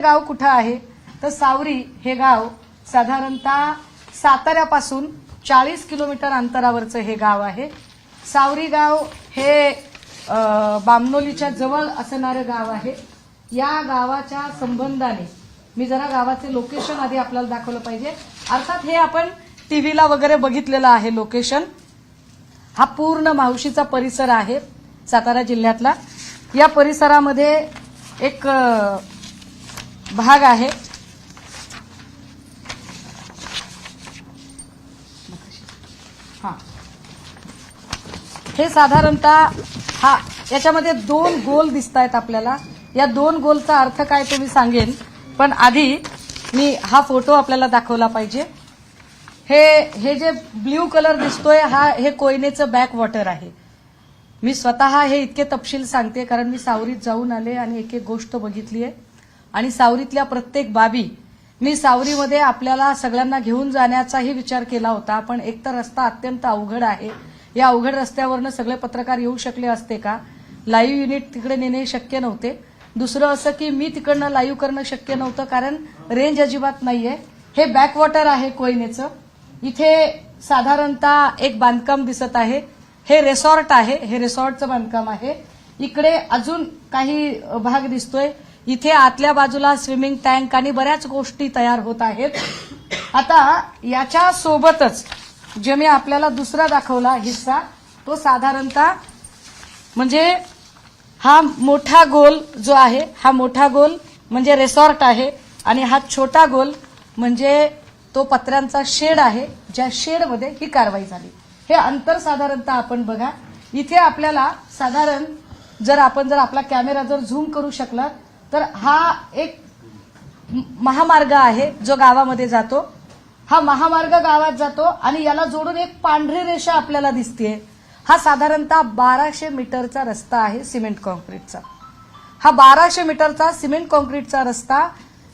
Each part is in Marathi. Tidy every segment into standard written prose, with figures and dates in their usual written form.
गाव कुठं आहे तर सावरी हे गाव साधारणतः साताऱ्यापासून 40 किलोमीटर अंतरावरचं हे गाव आहे। सावरी गाव हे बामनोलीच्या जवळ असणारं गाव आहे। या गावाच्या संबंधाने मी जरा गावाचे लोकेशन आधी आपल्याला दाखवलं पाहिजे। अर्थात हे आपण टीव्हीला वगैरे बघितलेलं आहे लोकेशन। हा पूर्ण मावशीचा परिसर आहे सातारा जिल्ह्यातला। या परिसरामध्ये एक भाग आहे हा हे साधारणतः हा याच्यामध्ये दोन गोल दिसतायत आपल्याला। या दोन गोलचा अर्थ काय ते मी सांगेन, पण आधी मी हा फोटो आपल्याला दाखवला पाहिजे। हे जे ब्ल्यू कलर दिसतोय हे कोयनेचं बॅक वॉटर आहे। मी स्वतः हे इतके तपशील सांगते कारण मी सावरीत जाऊन आले आणि एक एक गोष्ट बघितली आहे आणि सावरीतल्या प्रत्येक बाबी मी सावरीमध्ये आपल्याला सगळ्यांना घेऊन जाण्याचाही विचार केला होता, पण एक तर रस्ता अत्यंत अवघड आहे। या अवघड रस्त्यावरनं सगळे पत्रकार येऊ शकले असते का? लाईव्ह युनिट तिकडे नेणे शक्य नव्हते। दुसरं असं की मी तिकडनं लाईव्ह करणं शक्य नव्हतं कारण रेंज अजिबात नाहीये। हे बॅकवॉटर आहे कोयनेचं। इथे साधारणतः एक बांधकाम दिसत आहे। हे रिसॉर्ट आहे, हे रिसॉर्टचं बांधकाम आहे। इकडे अजून काही भाग दिसतोय। इथे आतल्या बाजूला स्विमिंग टँक आणि बऱ्याच गोष्टी तयार होत आहेत। आता याच्या सोबतच जे मी आपल्याला दुसरा दाखवला हिस्सा तो साधारणतः म्हणजे हा मोठा गोल जो आहे, हा मोठा गोल म्हणजे रिसॉर्ट आहे आणि हा छोटा गोल म्हणजे तो पत्र्यांचा शेड आहे, ज्या शेडमध्ये ही कारवाई झाली। हे अंतर साधारणतः आपण बघा। इथे आपल्याला साधारण जर आपला कॅमेरा जर झूम करू शकला तर हा एक महामार्ग आहे जो गावामध्ये जातो। हा महामार्ग गावात जातो आणि याला जोडून एक पांढरी रेषा आपल्याला दिसतेय। हा साधारणतः 1200 मीटरचा रस्ता आहे सिमेंट कॉन्क्रीटचा। हा 1200 मीटरचा सिमेंट कॉन्क्रीटचा रस्ता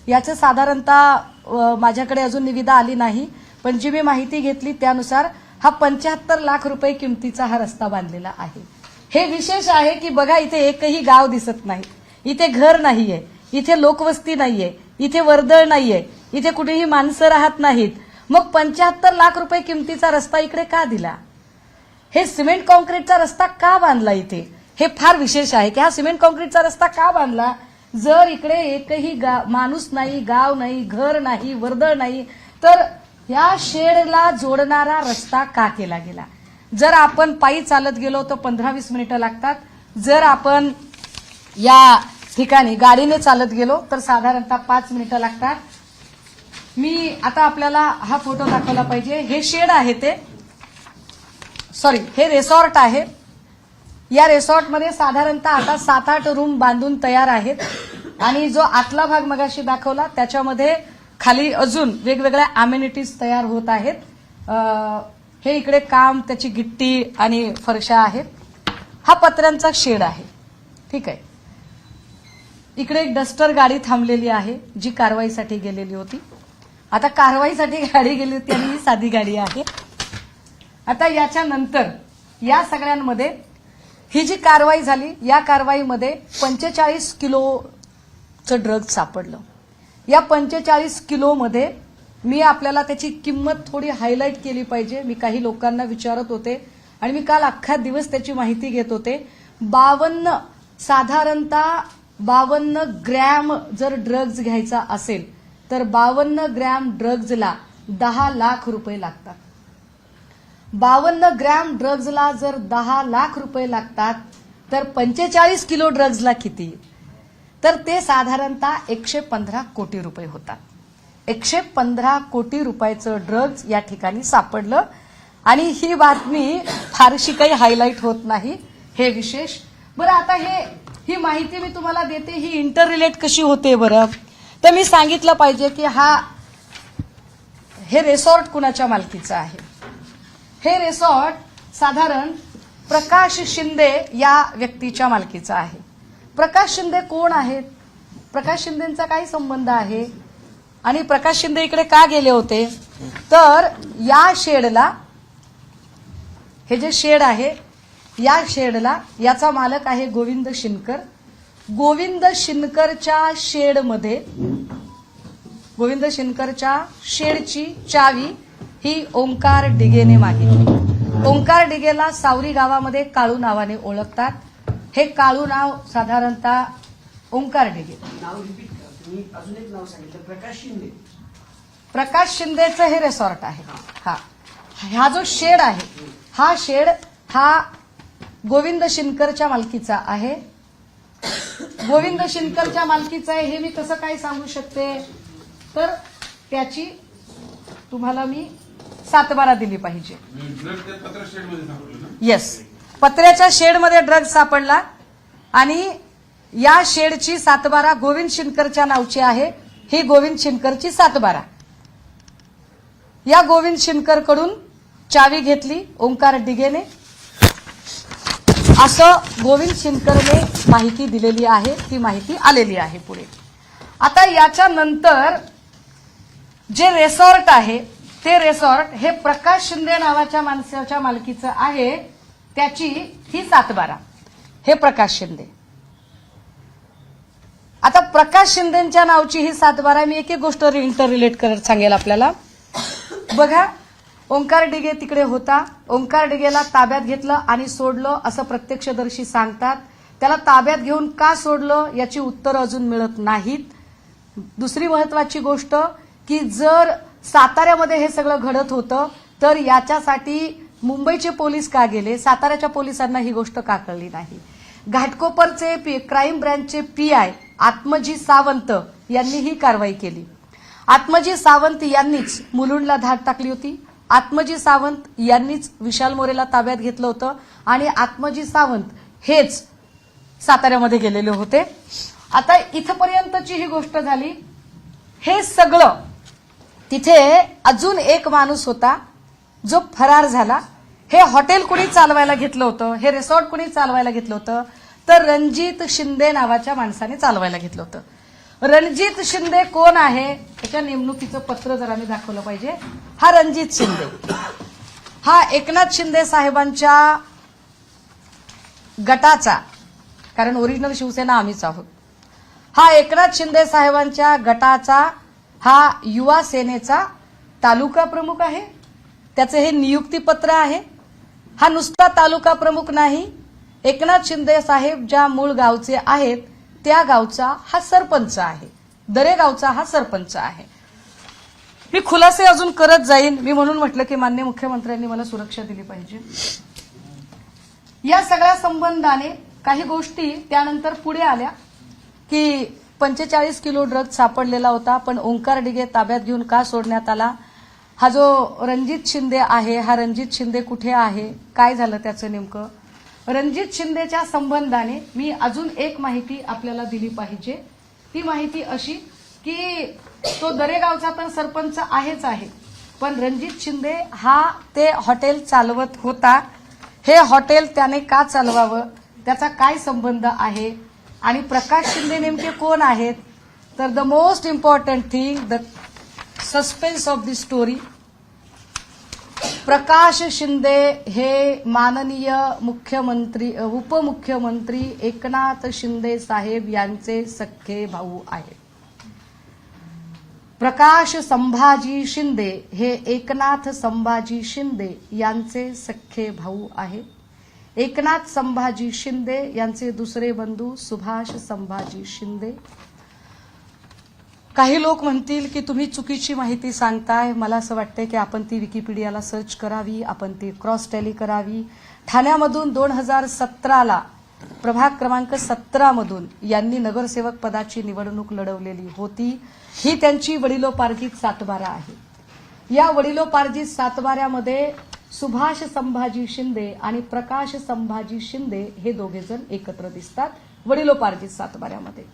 याचे साधारणतः माझ्याकडे अजून निविदा आली नाही, पण जी मी माहिती घेतली त्यानुसार हा 75 लाख रुपये किमतीचा हा रस्ता बांधलेला आहे। हे विशेष आहे की बघा इथे एकही गाव दिसत नाही, इथे घर नाहीये, इथे लोकवस्ती नाहीये, इथे वर्दळ नाहीये, इथे कुठेही माणसं राहत नाहीत। मग 75 लाख रुपये किमतीचा रस्ता इकडे का दिला? हे सिमेंट कॉन्क्रीटचा रस्ता का बांधला इथे? हे फार विशेष आहे की हा सिमेंट कॉन्क्रीटचा रस्ता का बांधला? जर इकडे एकही माणूस नाही, गाव नाही, घर नाही, वर्दळ नाही, तर या शेडला जोडणारा रस्ता का केला गेला? जर आपण पायी चालत गेलो तर 15-20 मिनिटं लागतात। जर आपण या ठिकाणी गाडीने चालत गेलो तर साधारणतः 5 मिनिटं लागतात। मी आता आपल्याला हा फोटो दाखवला पाहिजे। हे शेड आहे हे रिसॉर्ट आहे। या रिसॉर्टमध्ये साधारणतः आता 7-8 रूम बांधून तयार आहेत आणि जो आतला भाग मगाशी दाखवला त्याच्यामध्ये खाली अजून वेगवेगळ्या अमेनिटीज तयार होत आहेत। हे इकडे काम त्याची गिट्टी आणि फरशा आहेत। हा पत्र्यांचा शेड आहे, ठीक आहे। इकडे एक डस्टर गाडी थांबलेली आहे जी कारवाईसाठी गेलेली होती। आता कारवाईसाठी गाडी गेली होती आणि ही साधी गाडी आहे। आता याच्यानंतर या सगळ्यांमध्ये ही जी कारवाई झाली या कारवाईमध्ये 45 किलोचं ड्रग सापडलं। या 45 किलोमध्ये मी आपल्याला त्याची किंमत थोडी हायलाइट केली पाहिजे। मी काही लोकांना विचारत होते आणि मी काल अख्खा दिवस त्याची माहिती घेत होते। 52 ग्रॅम जर ड्रग्ज घ्यायचा असेल तर 52 ग्रॅम ड्रग्जला 10 लाख रुपये लागतात। 52 ग्रॅम ड्रग्जला जर 10 लाख रुपये लागतात तर 45 किलो ड्रग्जला किती? तर ते साधारणतः 115 कोटी रुपये होतात। 115 कोटी रुपयाचं ड्रग्ज या ठिकाणी सापडलं आणि ही बातमी फारशी काही हायलाइट होत नाही, हे विशेष। बरं आता ही माहिती मी तुम्हाला देते, ही इंटर रिलेट कशी होते बरं? तर मी सांगितलं पाहिजे की हे रिसॉर्ट कुणाच्या मालकीचं आहे? हे रिसॉर्ट साधारण प्रकाश शिंदे या व्यक्तीच्या मालकीचं आहे। प्रकाश शिंदे कोण आहेत? प्रकाश शिंदेचा काय संबंध आहे आणि प्रकाश शिंदे इकडे का गेले होते? तर या शेडला, हे जे शेड आहे या शेडला याचा मालक आहे गोविंद शिनकर। गोविंद शिनकरच्या शेडमध्ये, गोविंद शिनकरच्या शेडची चावी ही ओंकार डिगेने मागितली। ओंकार डिगेला सावरी गावामध्ये काळू नावाने ओळखतात। हे काळू नाव साधारणतः ओंकार डिगे। नाव रिपीट करा तुम्ही, अजून एक नाव सांगितलं, प्रकाश शिंदे। प्रकाश शिंदेचं हे रिसॉर्ट आहे। हा जो शेड आहे, हा शेड हा गोविंद शिनकरच्या मालकीचा आहे। गोविंद शिनकरच्या मालकीचा आहे हे मी कसं काय सांगू शकते, तर त्याची तुम्हाला मी 7/12 दिली पाहिजे। येस, पत्र्याच्या शेडमध्ये ड्रग्ज सापडला आणि या शेडची 7/12 गोविंद शिनकरच्या नावची आहे। ही गोविंद शिनकरची 7/12। या गोविंद शिनकरकडून चावी घेतली ओंकार डिगेने, असं गोविंद शिनकरने माहिती दिलेली आहे। ती माहिती आलेली आहे पुढे। आता याच्या नंतर जे रिसॉर्ट आहे ते रिसॉर्ट हे प्रकाश शिंदे नावाच्या माणसाच्या मालकीचं आहे। त्याची ही 7/12 हे प्रकाश शिंदे। आता प्रकाश शिंदेच्या नावची ही 7/12 मी एक एक गोष्ट इंटर रिलेट करत सांगेल आपल्याला। बघा, ओंकार डिगे तिकडे होता। ओंकार डिगेला ताब्यात घेतलं आणि सोडलं असं प्रत्यक्षदर्शी सांगतात। त्याला ताब्यात घेऊन का सोडलं याची उत्तरं अजून मिळत नाहीत। दुसरी महत्वाची गोष्ट की जर साताऱ्यामध्ये हे सगळं घडत होतं तर याच्यासाठी मुंबईचे पोलीस का गेले, साताऱ्याच्या पोलिसांना ही गोष्ट का कळली नाही। घाटकोपरचे क्राईम ब्रँचचे PI आत्मजी सावंत यांनी ही कारवाई केली। आत्मजी सावंत यांनीच मुलुंडला धाड टाकली होती। आत्मजी सावंत यांनीच विशाल मोरेला ताब्यात घेतलं होतं आणि आत्मजी सावंत हेच साताऱ्यामध्ये गेलेले होते। आता इथपर्यंतची ही गोष्ट झाली। हे सगळं तिथे अजून एक माणूस होता जो फरार झाला। हे हॉटेल कुणी चालवायला घेतलं होतं, हे रिसॉर्ट कुणी चालवायला घेतलं होतं, तर रणजित शिंदे नावाच्या माणसाने चालवायला घेतलं होतं। रणजित शिंदे कोण आहे, त्याच्या नेमणुकीचं पत्र जरा मी दाखवलं पाहिजे। हा रणजित शिंदे हा एकनाथ शिंदे साहेबांच्या गटाचा, कारण ओरिजिनल शिवसेना आम्हीच आहोत, हा एकनाथ शिंदे साहेबांच्या गटाचा हा युवा सेनेचा तालुका प्रमुख आहे। त्याचे हे नियुक्तीपत्र आहे। हा नुसता तालुका प्रमुख नाही, एकनाथ शिंदे साहेब ज्या मूळ गावचे आहेत त्या गावचा हा सरपंच आहे। दरेगावचा हा सरपंच आहे। मी खुलासे अजून करत जाईन, मी म्हणून म्हटलं की माननीय मुख्यमंत्र्यांनी मला सुरक्षा दिली पाहिजे। या सगळ्या संबंधाने काही गोष्टी त्यानंतर पुढे आल्या की 45 किलो ड्रग सापडलेला होता, पण ओंकार डिगे ताब्यात घेऊन का सोडण्यात आला। हा जो रणजित शिंदे आहे, हा रणजित शिंदे कुठे आहे, काय झालं त्याचं नेमकं। रणजित शिंदेच्या संबंधाने मी अजून एक माहिती आपल्याला दिली पाहिजे। ती माहिती अशी की तो दरेगावचा तर सरपंच आहेच आहे, पण रणजित शिंदे हा ते हॉटेल चालवत होता। हे हॉटेल त्याने का चालवावं, त्याचा काय संबंध आहे आणि प्रकाश शिंदे नेमके कोण आहेत, तर the most important thing, the suspense of the story, Prakash Shinde हे माननीय मुख्यमंत्री उपमुख्यमंत्री एकनाथ शिंदे साहेब यांचे सख्खे भाऊ आहेत। प्रकाश संभाजी शिंदे हे एकनाथ संभाजी शिंदे यांचे सख्खे भाऊ आहेत। एकनाथ संभाजी शिंदे यांचे दुसरे बंधू सुभाष संभाजी शिंदे। काही लोक म्हणतील की तुम्ही चुकीची माहिती सांगताय। मला असं वाटतंय की आपण ती विकिपीडियाला सर्च करावी, आपण ती क्रॉस टॅली करावी। ठाण्यामधून 2017ला प्रभाग क्रमांक 17 मधून यांनी नगरसेवक पदाची निवडणूक लढवलेली होती। ही त्यांची वडिलोपार्जित 7/12 आहे। या वडिलोपार्जित 7/12मध्ये सुभाष संभाजी शिंदे आणि प्रकाश संभाजी शिंदे हे दोघे जण एकत्र दिसतात वडिलोपार्जित 7/12मध्ये।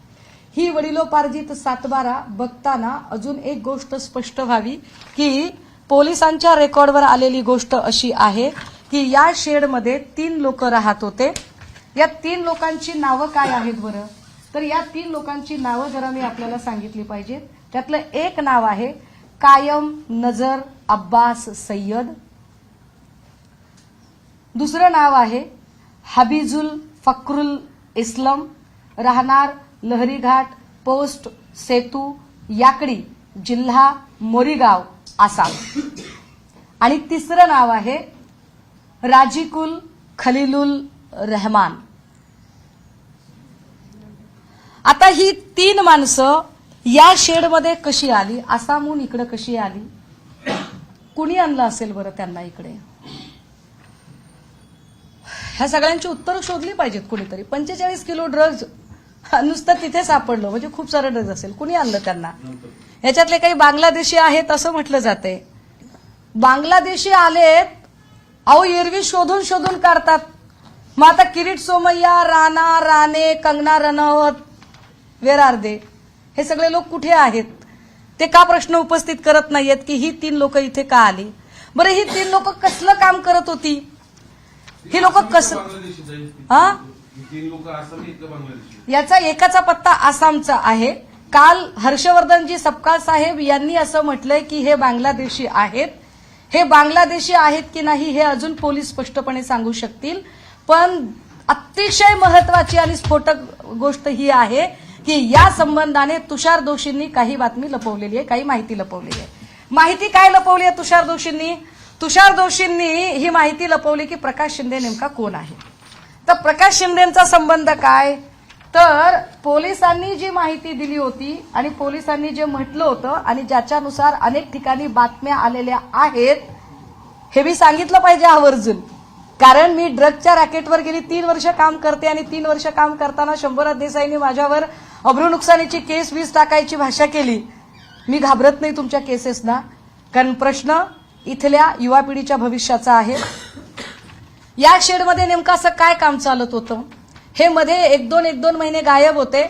ही वडिलोपार्जित 7/12 बघताना अजून एक गोष्ट स्पष्ट व्हावी की पोलिसांच्या रेकॉर्डवर आलेली गोष्ट अशी आहे की या शेडमध्ये 3 लोक राहत होते। या 3 लोकांची नावं काय आहेत बरं, तर या 3 लोकांची नावं जरा मी आपल्याला सांगितली पाहिजेत। त्यातलं एक नाव आहे कायम नजर अब्बास सय्यद, दुसरं नाव आहे हबीजुल फक्रुल इस्लाम, राहणार लहरीघाट पोस्ट सेतू याकडी जिल्हा मोरीगाव आसाम. आणि तिसरं नाव आहे राजीकुल खलीलुल रहमान. आता ही 3 माणसं या शेडमध्ये कशी आली, आसामहून इकडे कशी आली, कुणी आणलं असेल बरं त्यांना इकडे? ह्या सगळ्यांची उत्तरं शोधली पाहिजेत कुणीतरी. 45 किलो ड्रग्ज नुसतं तिथे सापडलं म्हणजे खूप सारं ड्रग्ज असेल. कुणी आणलं त्यांना? याच्यातले काही बांगलादेशी आहेत असं म्हटलं जाते. बांगलादेशी आलेत, अहो एरवी शोधून शोधून काढतात. मग आता किरीट सोमय्या, राणा राणे, कंगना रनौत, वेर आर दे? हे सगळे लोक कुठे आहेत? ते का प्रश्न उपस्थित करत नाहीयेत की ही 3 लोक इथे का आली? बरं ही 3 लोक कसलं काम करत होती? ही लोक कसं हा याचा एकाचा पत्ता आसामचा आहे. काल हर्षवर्धनजी सपकाळ साहेब यांनी असं म्हटलंय की हे बांगलादेशी आहेत. हे बांगलादेशी आहेत की नाही हे अजून पोलीस स्पष्टपणे सांगू शकतील. पण अतिशय महत्वाची आणि स्फोटक गोष्ट ही आहे की या संबंधाने तुषार दोशींनी काही बातमी लपवलेली आहे, काही माहिती लपवलेली आहे. माहिती काय लपवली आहे तुषार दोशींनी? तुषार दोशींनी ही माहिती लपवली की प्रकाश शिंदे नेमका कोण आहे. तर प्रकाश शिंदेचा संबंध काय? तर पोलिसांनी जी माहिती दिली होती आणि पोलिसांनी जे म्हटलं होतं आणि ज्याच्यानुसार अनेक ठिकाणी बातम्या आलेल्या आहेत हे मी सांगितलं पाहिजे आवर्जून. कारण मी ड्रगच्या रॅकेटवर गेली 3 वर्ष काम करते आणि 3 वर्ष काम करताना शंभूराज देसाईंनी माझ्यावर अब्रू नुकसानीची केस 20 टाकायची भाषा केली. मी घाबरत नाही तुमच्या केसेसना, कारण प्रश्न इथल्या युवा पिढीच्या भविष्याचा आहे. या शेडमध्ये नेमकं असं काय काम चालत होतं? हे मध्ये 1-2 महिने गायब होते,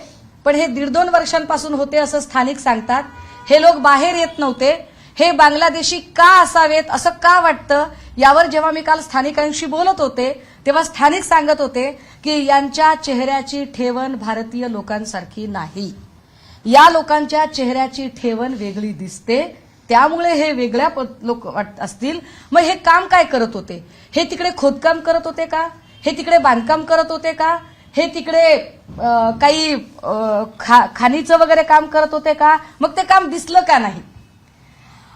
पण हे 1.5-2 वर्षांपासून होते असं स्थानिक सांगतात. हे लोक बाहेर येत नव्हते. हे बांगलादेशी का असावेत असं का वाटतं यावर जेव्हा मी काल स्थानिकांशी बोलत होते तेव्हा स्थानिक सांगत होते की यांच्या चेहऱ्याची ठेवण भारतीय लोकांसारखी नाही. या लोकांच्या चेहऱ्याची ठेवण वेगळी दिसते, त्यामुळे हे वेगळ्या लोक असतील. मग हे काम काय करत होते? हे तिकडे खोदकाम करत होते का? हे तिकडे बांधकाम करत होते का? हे तिकडे काही खाणीचं वगैरे काम करत होते का? मग ते काम दिसलं का नाही?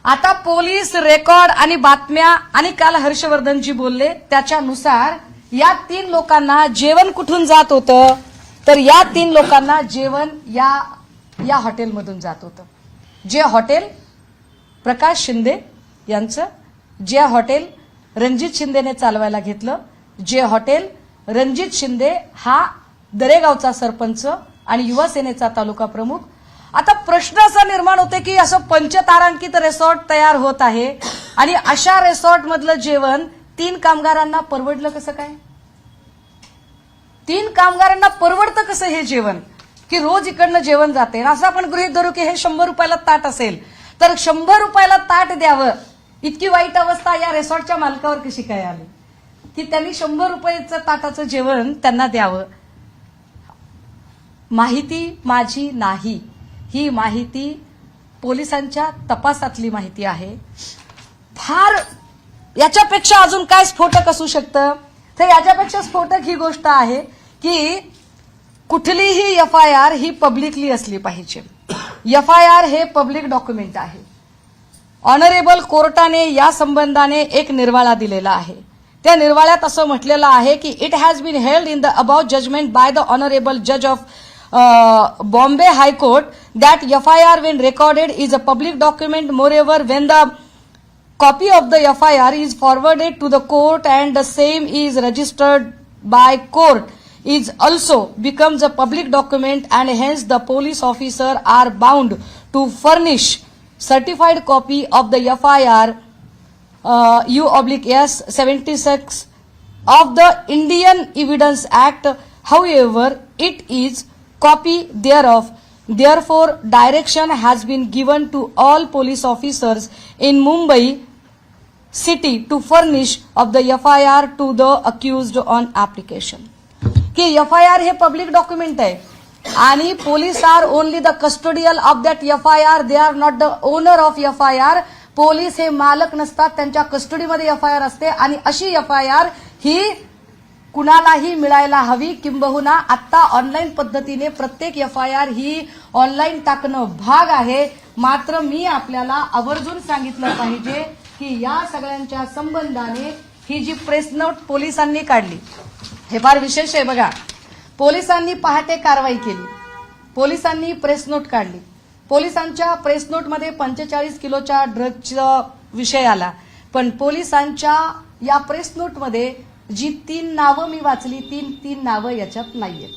आता पोलीस रेकॉर्ड आणि बातम्या आणि काल हर्षवर्धनजी बोलले त्याच्यानुसार या 3 लोकांना जेवण कुठून जात होतं? तर या 3 लोकांना जेवण या हॉटेलमधून जात होतं. जे हॉटेल प्रकाश शिंदे यांचं, जे हॉटेल रणजित शिंदेने चालवायला घेतलं, जे हॉटेल रणजित शिंदे हा दरेगावचा सरपंच आणि युवा सेनेचा तालुका प्रमुख. आता प्रश्न असा निर्माण होते की असं पंचतारांकित रिसॉर्ट तयार होत आहे आणि अशा रिसॉर्ट मधलं जेवण 3 कामगारांना परवडलं कसं काय? 3 कामगारांना परवडतं कसं हे जेवण की रोज इकडनं जेवण जाते? असं आपण गृहीत धरू की हे 100 रुपयाला ताट असेल तर 100 रुपयाला ताट द्यावं. इतकी वाईट अवस्था या रिसॉर्टच्या मालकावर कशी काय आली की त्यांनी 100 रुपयाचं ताटाचं जेवण त्यांना द्यावं? माहिती माझी नाही, ही माहिती पोलिसांच्या तपासातली माहिती आहे. फार याच्यापेक्षा अजून काय स्फोटक असू शकतं? तर याच्यापेक्षा स्फोटक ही गोष्ट आहे की कुठलीही एफआयआर ही पब्लिकली असली पाहिजे. एफआयआर हे पब्लिक डॉक्युमेंट आहे. ऑनरेबल कोर्टाने या संबंधाने एक निर्वाळा दिलेला आहे. त्या निर्वाळ्यात असं म्हटलेलं आहे की it has been held in the about judgment by the honourable जज of Bombay High Court that FIR when recorded is a public document. Moreover, when the copy of the FIR is forwarded to the court and the same is registered by court is also becomes a public document and hence the police officer are bound to furnish certified copy of the FIR U/S 76 of the Indian Evidence Act. However, it is copy thereof. Therefore, direction has been given to all police officers in Mumbai city to furnish of the FIR to the accused on application. की FIR हे पब्लिक डॉक्युमेंट आहे आणि police are only the custodial of that FIR. They are not the owner of FIR. Police हे मालक नसतात, त्यांच्या कस्टडीमध्ये FIR असते आणि अशी FIR ही कुणालाही मिळायला हवी, किंबहुना आता ऑनलाईन पद्धतीने प्रत्येक FIR ही ऑनलाईन टाकणं भाग आहे. मात्र मी आपल्याला आवर्जून सांगितलं पाहिजे की या सगळ्यांच्या संबंधाने ही जी प्रेस नोट पोलिसांनी काढली, हे फार विशेष आहे बघा. पोलिसांनी पहाटे कारवाई केली, पोलिसांनी प्रेस नोट काढली. पोलिसांच्या प्रेस नोटमध्ये 45 किलोच्या ड्रग्जचा विषय आला, पण पोलिसांच्या या प्रेस नोटमध्ये जी 3 नावं मी वाचली, 3 नावं याच्यात नाहीयेत.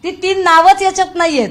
ती 3 नावच याच्यात नाहीयेत.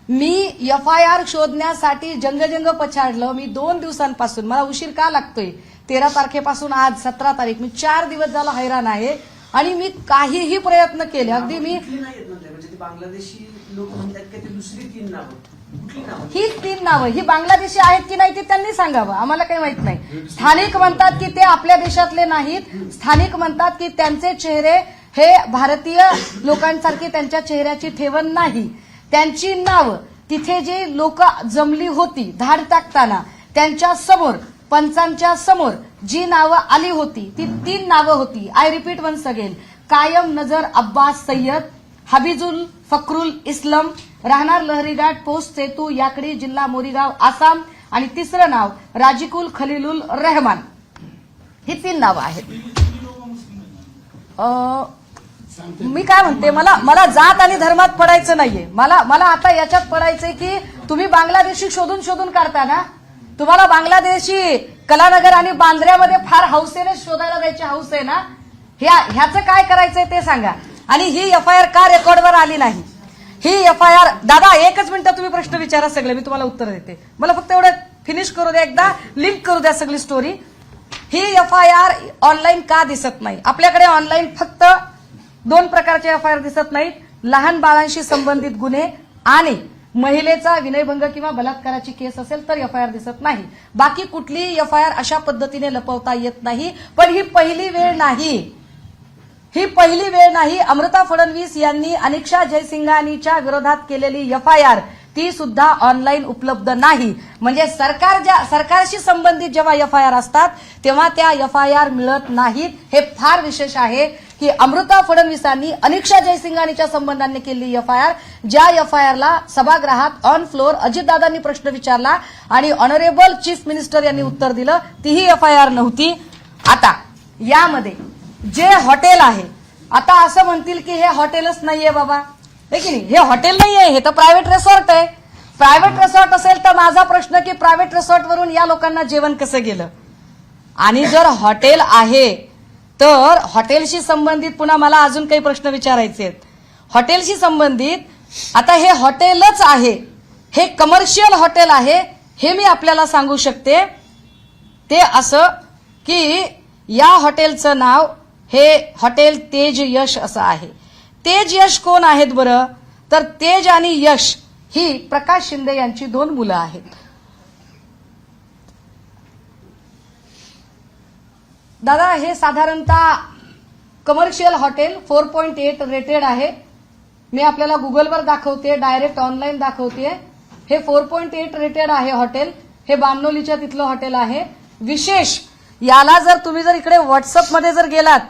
मी FIR शोधण्यासाठी जंगजंग पछाडलं. मी 2 दिवसांपासून, मला उशीर का लागतोय, 13 तारखेपासून आज 17 तारीख, मी 4 दिवस झाला हैराण आहे आणि मी काहीही प्रयत्न केले. अगदी मी कुठली नाहीत म्हणताय, म्हणजे ते बांगलादेशी लोक म्हणतात का ते दुसरी 3 नावं, कुठली नावं? ही 3 नावं ही बांगलादेशी आहेत की नाही ते त्यांनी सांगावं, आम्हाला काही माहित नाही. स्थानिक म्हणतात की ते आपल्या देशातले नाहीत, स्थानिक म्हणतात की त्यांचे चेहरे हे भारतीय लोकांसारखी त्यांच्या चेहऱ्याची ठेवण नाही. त्यांची नावं तिथे जे लोक जमली होती धाड टाकताना त्यांच्या समोर, पंचांच्या समोर जी नावं आली होती ती 3 नावं होती. I repeat once again. Qayam Nazar Abbas Syed, हबीजुल Fakhrul इस्लाम, राहणार लहरीघाट, पोस्ट सेतू, याकडी, जिल्हा मोरीगाव, आसाम, आणि तिसरं नाव राजिकुल खलीलुल रहमान. ही 3 नावं आहेत. मी काय म्हणते, मला जात आणि धर्मात पडायचं नाहीये. मला आता याच्यात पडायचंय की तुम्ही बांगलादेशी शोधून काढता ना. तुम्हाला बांगलादेशी कलानगर आणि बांद्र्यामध्ये फार हौसेने शोधायला जायची हौस आहे ना. ह्याचं काय करायचंय ते सांगा. आणि ही FIR का रेकॉर्डवर आली नाही? ही FIR, दादा एकच मिनिटं तुम्ही प्रश्न विचारा सगळे, मी तुम्हाला उत्तर देते. मला फक्त एवढं फिनिश करू द्या, एकदा लिंक करू द्या सगळी स्टोरी. ही FIR ऑनलाईन का दिसत नाही? आपल्याकडे ऑनलाईन फक्त 2 प्रकारचे FIR दिसत नाहीत. लहान बाळांशी संबंधित गुन्हे आणि महिलेचा विनयभंग किंवा बलात्काराची केस असेल तर FIR दिसत नाही. बाकी कुठलीही FIR अशा पद्धतीने लपवता येत नाही. पण ही पहिली वेळ नाही, ही पहिली वेळ नाही. अमृता फडणवीस यांनी अनिक्षा जयसिंघानीच्या विरोधात केलेली FIR ती सुद्धा ऑनलाईन उपलब्ध नाही. म्हणजे सरकारशी संबंधित जेव्हा FIR असतात तेव्हा त्या FIR मिळत नाहीत. हे फार विशेष आहे की अमृता फडणवीसांनी अनिक्षा जयसिंघानीच्या संबंधाने केलेली FIR, ज्या FIR ला सभागृहात ऑन फ्लोर अजितदादांनी प्रश्न विचारला आणि ऑनरेबल चीफ मिनिस्टर यांनी उत्तर दिलं, तीही FIR नव्हती. आता यामध्ये जे हॉटेल आहे, आता असं म्हणतील की हे हॉटेलच नाहीये बाबा, हे की नाही, हे हॉटेल नाहीये, हे तर प्रायव्हेट रिसॉर्ट आहे. प्रायव्हेट रिसॉर्ट असेल तर माझा प्रश्न की प्रायव्हेट रिसॉर्ट वरून या लोकांना जेवण कसं गेलं? आणि जर हॉटेल आहे तर हॉटेलशी संबंधित पुन्हा मला अजून काही प्रश्न विचारायचे आहेत. हॉटेलशी संबंधित आता हे हॉटेलच आहे, हे कमर्शियल हॉटेल आहे, हे मी आपल्याला सांगू शकते. ते असं की या हॉटेलचं नाव हे हॉटेल तेज यश असं आहे. तेज यश कोण आहेत बरं? तर तेज आणि यश ही प्रकाश शिंदे यांची 2 मुलं आहेत. दादा हे साधारणतः कमर्शियल हॉटेल 4.8 रेटेड आहे. मी आपल्याला गुगलवर दाखवते, डायरेक्ट ऑनलाईन दाखवते. हे 4.8 रेटेड आहे हॉटेल. हे बामनोलीच्या तिथलं हॉटेल आहे. विशेष याला जर इकडे व्हॉट्सअपमध्ये जर गेलात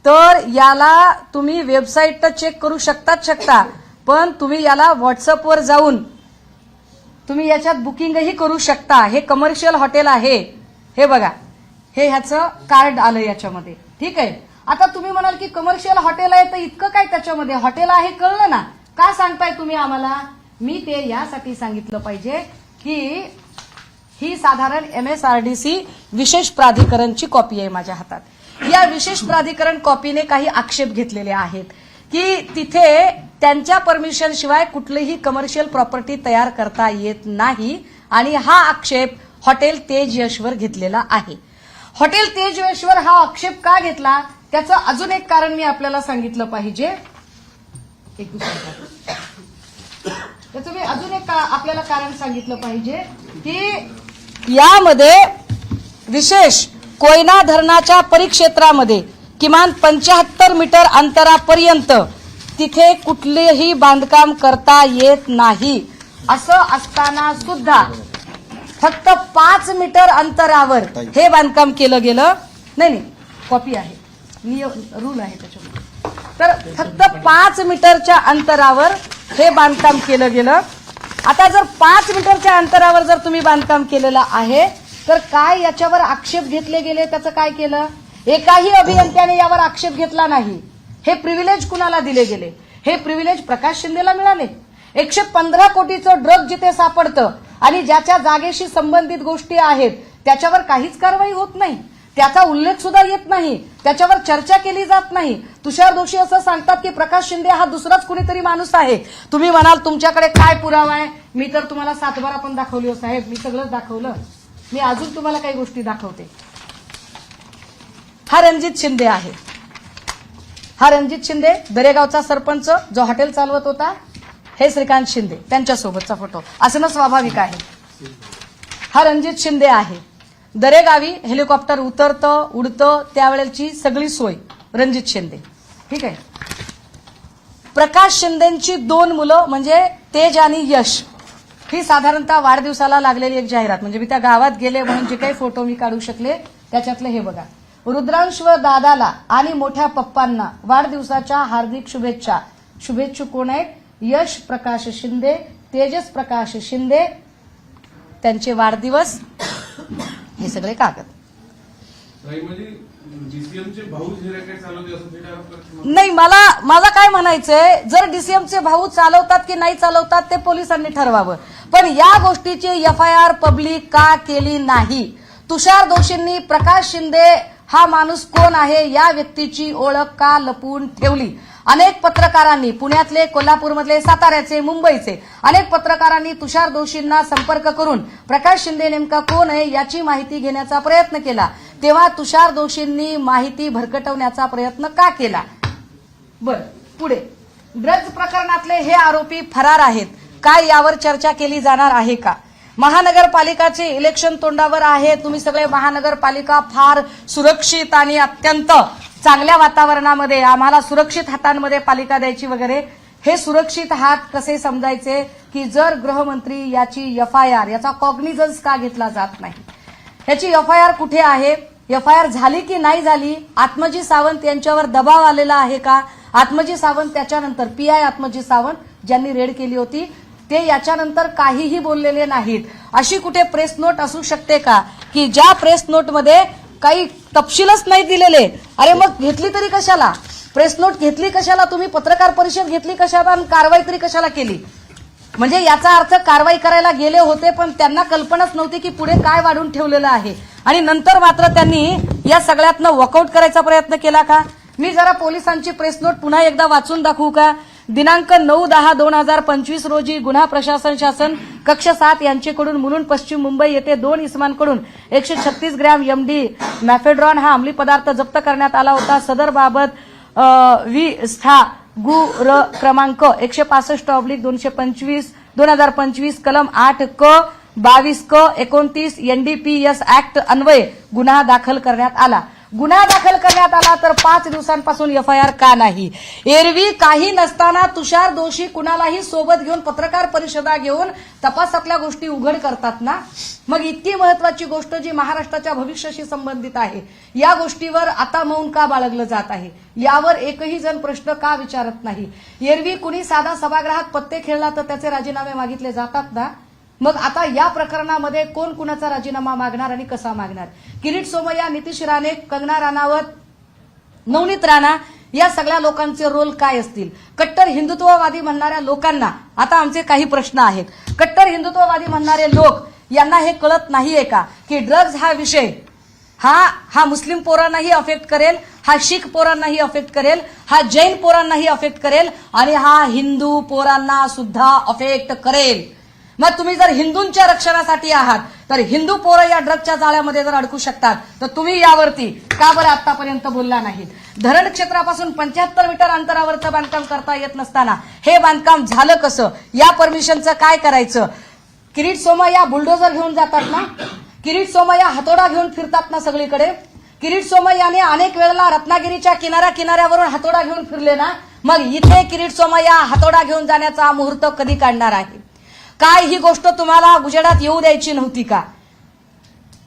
तर याला तुम्ही वेबसाईट तर चेक करू शकता, पण तुम्ही याला व्हॉट्सअपवर जाऊन तुम्ही याच्यात बुकिंगही करू शकता. हे कमर्शियल हॉटेल आहे. हे बघा, हे ह्याचं कार्ड आलं याच्यामध्ये, ठीक आहे. आता तुम्ही म्हणाल की कमर्शियल हॉटेल आहे तर इतकं काय त्याच्यामध्ये? हॉटेल आहे कळलं ना, का सांगताय तुम्ही आम्हाला? मी ते यासाठी सांगितलं पाहिजे की ही साधारण MSRDC विशेष प्राधिकरणची कॉपी आहे माझ्या हातात. या विशेष प्राधिकरण कॉपीने काही आक्षेप घेतलेले आहेत की तिथे त्यांच्या परमिशन शिवाय कुठलीही कमर्शियल प्रॉपर्टी तयार करता येत नाही. आणि हा आक्षेप हॉटेल तेज यशवर घेतलेला आहे. हॉटेल तेज यशवर हा आक्षेप का घेतला त्याचं अजून एक कारण मी आपल्याला सांगितलं पाहिजे. एक दुसरं त्याचं मी अजून एक आपल्याला कारण सांगितलं पाहिजे की यामध्ये विशेष कोयना धरणाच्या परिक्षेत्रामध्ये किमान 75 मीटर अंतरापर्यंत तिथे कुठलेही बांधकाम करता येत नाही. असं असताना सुद्धा फक्त 5 मीटर अंतरावर हे बांधकाम केलं गेलं. नाही, कॉपी आहे. रूल आहे त्याच्यामध्ये. तर फक्त 5 मीटरच्या अंतरावर हे बांधकाम केलं गेलं. आता जर 5 मीटरच्या अंतरावर जर तुम्ही बांधकाम केलेलं आहे तर काय याच्यावर आक्षेप घेतले गेले, त्याचं काय केलं? एकाही अभियंत्याने यावर आक्षेप घेतला नाही. हे प्रिव्हिलेज कुणाला दिले गेले? हे प्रिव्हिलेज प्रकाश शिंदेला मिळाले. 115 कोटीचं ड्रग जिथे सापडतं आणि ज्याच्या जागेशी संबंधित गोष्टी आहेत त्याच्यावर काहीच कारवाई होत नाही, त्याचा उल्लेख सुद्धा येत नाही, त्याच्यावर चर्चा केली जात नाही. तुषार दोषी असं सांगतात की प्रकाश शिंदे हा दुसराच कुणीतरी माणूस आहे. तुम्ही म्हणाल तुमच्याकडे काय पुरावा आहे? मी तर तुम्हाला 7/12 पण दाखवली हो साहेब, मी सगळंच दाखवलं. मी अजून तुम्हाला काही गोष्टी दाखवते. हा रणजित शिंदे आहे. हा रणजित शिंदे दरेगावचा सरपंच जो हॉटेल चालवत होता. हे श्रीकांत शिंदे त्यांच्यासोबतचा फोटो असणं स्वाभाविक आहे. हा रणजित शिंदे आहे. दरेगावी हेलिकॉप्टर उतरतं उडतं त्यावेळेची सगळी सोय रणजित शिंदे. ठीक आहे. प्रकाश शिंदेची 2 मुलं म्हणजे तेज आणि यश, ही साधारणतः वाढदिवसाला लागलेली एक जाहिरात. म्हणजे मी त्या गावात गेले म्हणून जे काही फोटो मी काढू शकले त्याच्यातले हे बघा. रुद्रांश व दादाला आणि मोठ्या पप्पांना वाढदिवसाच्या हार्दिक शुभेच्छा. शुभेच्छुक कोण आहेत? यश प्रकाश शिंदे, तेजस प्रकाश शिंदे, त्यांचे वाढदिवस, हे सगळे कागद. नाही, मला काय म्हणायचंय, जर डीसीएमचे भाऊ चालवतात की नाही चालवतात ते पोलिसांनी ठरवावं. पण या गोष्टीची एफआयआर पब्लिक का केली नाही? तुषार दोषींनी प्रकाश शिंदे हा माणूस कोण आहे या व्यक्तीची ओळख का लपवून ठेवली? अनेक पत्रकारांनी, पुण्यातले, कोल्हापूरमधले, साताऱ्याचे, मुंबईचे अनेक पत्रकारांनी तुषार दोषींना संपर्क करून प्रकाश शिंदे नेमका कोण आहे याची माहिती घेण्याचा प्रयत्न केला. तेव्हा तुषार दोषींनी माहिती भरकटवण्याचा प्रयत्न का केला? बर, पुढे ड्रग्ज प्रकरणातले हे आरोपी फरार आहेत. काय यावर चर्चा केली जाणार आहे का? महानगरपालिकाचे इलेक्शन तोंडावर आहे. तुम्ही सगळे महानगरपालिका फार सुरक्षित आणि अत्यंत चांगल्या वातावरणामध्ये, आम्हाला सुरक्षित हातांमध्ये पालिका द्यायची वगैरे. हे सुरक्षित हात कसे समजायचे की जर गृहमंत्री याची एफआयआर, याचा कॉग्निझन्स का घेतला जात नाही? याची एफआयआर कुठे आहे? एफआयआर झाली की नाही झाली? आत्मजी सावंत यांच्यावर दबाव आलेला आहे का? आत्मजी सावंत त्याच्यानंतर पीआय आत्मजी सावंत ज्यांनी रेड केली होती ते याच्यानंतर काहीही बोललेले नाहीत. अशी कुठे प्रेस नोट असू शकते का की ज्या प्रेस नोटमध्ये काही तपशीलच नाही दिलेले? अरे मग घेतली तरी कशाला? प्रेस नोट घेतली कशाला? तुम्ही पत्रकार परिषद घेतली कशाला आणि कारवाई तरी कशाला केली? म्हणजे याचा अर्थ कारवाई करायला गेले होते पण त्यांना कल्पनाच नव्हती की पुढे काय वाढून ठेवलेलं आहे. आणि नंतर मात्र त्यांनी या सगळ्यातनं वॉकआउट करायचा प्रयत्न केला का? मी जरा पोलिसांची प्रेस नोट पुन्हा एकदा वाचून दाखवू का? दिनांक 9/10/2025 रोजी गुन्हा प्रशासन शासन कक्ष 7 यांच्याकडून मुलुंड पश्चिम मुंबई येथे 2 इसमांकडून 136 ग्रॅम एमडी मॅफेड्रॉन हा अंमली पदार्थ जप्त करण्यात आला होता. सदर बाबत विस्था गु र क्रमांक 165/225 2025 कलम 8 क 22 क 29 एनडीपीएस ऍक्ट अन्वये गुन्हा दाखल करण्यात आला. गुन्हा दाखल करण्यात आला तर 5 दिवसांपासून एफआयआर का नाही? एरवी काही नसताना तुषार दोषी कुणालाही सोबत घेऊन पत्रकार परिषदा घेऊन तपासातल्या गोष्टी उघड करतात ना. मग इतकी महत्वाची गोष्ट जी महाराष्ट्राच्या भविष्याशी संबंधित आहे या गोष्टीवर आता मौन का बाळगलं जात आहे? यावर एकही जण प्रश्न का विचारत नाही? एरवी कुणी साधा सभागृहात पत्ते खेळला तर त्याचे राजीनामे मागितले जातात ना. मग आता या प्रकरणामध्ये कोण कुणाचा राजीनामा मागणार आणि कसा मागणार? किरीट सोमय्या, नितीश राणे, कंगना राणावत, नवनीत राणा या सगळ्या लोकांचे रोल काय असतील? कट्टर हिंदुत्ववादी म्हणणाऱ्या लोकांना आता आमचे काही प्रश्न आहेत. कट्टर हिंदुत्ववादी म्हणणारे लोक यांना हे कळत नाहीये का की ड्रग्ज हा विषय हा मुस्लिम पोरांनाही अफेक्ट करेल, हा शीख पोरांनाही अफेक्ट करेल, हा जैन पोरांनाही अफेक्ट करेल आणि हा हिंदू पोरांना सुद्धा अफेक्ट करेल. मग तुम्ही जर हिंदूंच्या रक्षणासाठी आहात तर हिंदू पोरं या ड्रगच्या जाळ्यामध्ये जर अडकू शकतात तर तुम्ही यावरती का बरं आतापर्यंत बोलला नाहीत? धरण क्षेत्रापासून 75 मीटर अंतरावरचं बांधकाम करता येत नसताना हे बांधकाम झालं कसं? या परमिशनचं काय करायचं? किरीट सोमय्या बुलडोजर घेऊन जातात ना, किरीट सोमय्या हातोडा घेऊन फिरतात ना सगळीकडे. किरीट सोमय्याने अनेक वेळेला रत्नागिरीच्या किनाऱ्यावरून हातोडा घेऊन फिरले ना. मग इथे किरीट सोमय्या हातोडा घेऊन जाण्याचा मुहूर्त कधी काढणार आहे? काय ही गोष्ट तुम्हाला उजेडात येऊ द्यायची नव्हती का?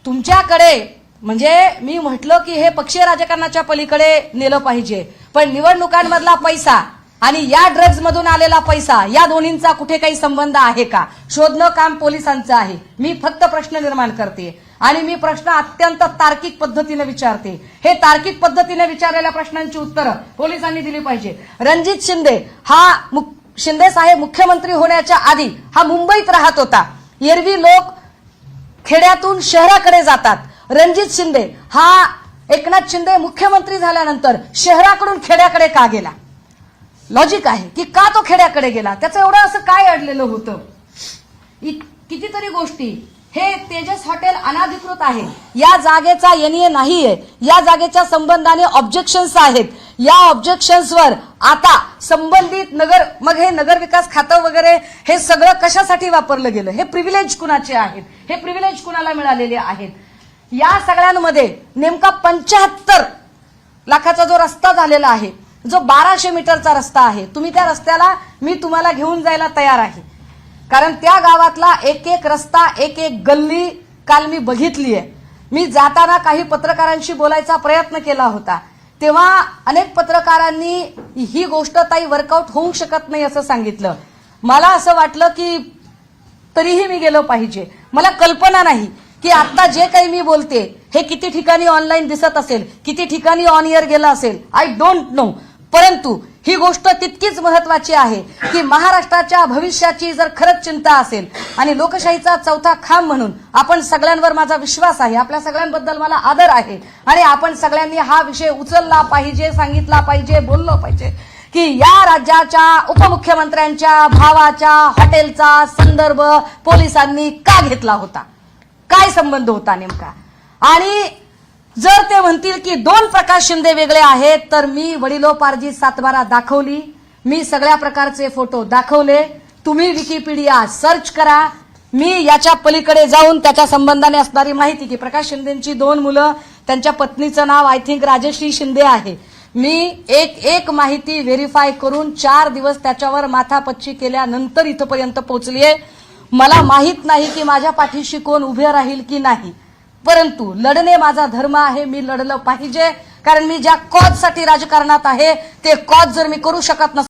तुमच्याकडे म्हणजे मी म्हटलं की हे पक्षीय राजकारणाच्या पलीकडे नेलं पाहिजे, पण निवडणुकांमधला पैसा आणि या ड्रग्ज मधून आलेला पैसा या दोन्हींचा कुठे काही संबंध आहे का शोधणं काम पोलिसांचं आहे. मी फक्त प्रश्न निर्माण करते आणि मी प्रश्न अत्यंत तार्किक पद्धतीने विचारते. हे तार्किक पद्धतीने विचारलेल्या प्रश्नांची उत्तरं पोलिसांनी दिली पाहिजे. रणजित शिंदे शिंदे साहेब मुख्यमंत्री होण्याच्या आधी हा मुंबईत राहत होता. एरवी लोक खेड्यातून शहराकडे जातात. रणजित शिंदे हा एकनाथ शिंदे मुख्यमंत्री झाल्यानंतर शहराकडून खेड्याकडे का गेला? लॉजिक आहे की का तो खेड्याकडे गेला, त्याचं एवढं असं काय अडलेलं होतं? कितीतरी गोष्टी. हे तेजस हॉटेल अनाधिकृत आहे, या जागेचा एनए नाहीये, या जागेच्या संबंधाने ऑब्जेक्शन्स आहेत. या ऑब्जेक्शन्सवर आता संबंधित मग हे नगर विकास खातं वगैरे हे सगळं कशासाठी वापरलं गेलं? हे प्रिव्हिलेज कुणाचे आहेत? हे प्रिव्हिलेज कुणाला मिळालेले आहेत? या सगळ्यांमध्ये नेमका 75 लाखाचा जो रस्ता झालेला आहे, जो 1200 मीटरचा रस्ता आहे, तुम्ही त्या रस्त्याला मी तुम्हाला घेऊन जायला तयार आहे, कारण त्या गावातला एक एक रस्ता एक एक गल्ली काल मी बघितली आहे. मी जाताना काही पत्रकारांशी बोलायचा प्रयत्न केला होता, तेव्हा अनेक पत्रकारांनी ही गोष्ट ताई वर्कआउट होऊ शकत नाही असं सांगितलं. मला असं वाटलं की तरीही मी गेलो पाहिजे. मला कल्पना नाही की आता जे काही मी बोलते हे किती ठिकाणी ऑनलाईन दिसत असेल, किती ठिकाणी ऑन एअर गेलं असेल, आय डोंट नो. परंतु ही गोष्ट तितकीच महत्वाची आहे की महाराष्ट्राच्या भविष्याची जर खरंच चिंता असेल आणि लोकशाहीचा चौथा खांब म्हणून आपण सगळ्यांवर माझा विश्वास आहे, आपल्या सगळ्यांबद्दल मला आदर आहे आणि आपण सगळ्यांनी हा विषय उचलला पाहिजे, सांगितला पाहिजे, बोललो पाहिजे की या राज्याच्या उपमुख्यमंत्र्यांच्या भावाच्या हॉटेलचा संदर्भ पोलिसांनी का घेतला होता, काय संबंध होता नेमका. आणि जर ते म्हणतील की 2 प्रकाश शिंदे वेगळे आहेत, तर मी वडिलोपार्जित सातबारा दाखवली, मी सगळ्या प्रकारचे फोटो दाखवले. तुम्ही विकिपीडिया सर्च करा. मी याच्या पलीकडे जाऊन त्याच्या संबंधाने असणारी माहिती की प्रकाश शिंदेची 2 मुलं, त्यांच्या पत्नीचं नाव आय थिंक राजश्री शिंदे आहे. मी एक माहिती व्हेरीफाय करून 4 दिवस त्याच्यावर माथापच्ची केल्यानंतर इथपर्यंत पोहोचलीये. मला माहित नाही की माझ्या पाठीशी कोण उभे राहील की नाही, परंतु लढणे माझा धर्म आहे. मी लढलं पाहिजे, कारण मी ज्या कॉजसाठी राजकारणात आहे ते कॉज जर मी करू शकत नसेल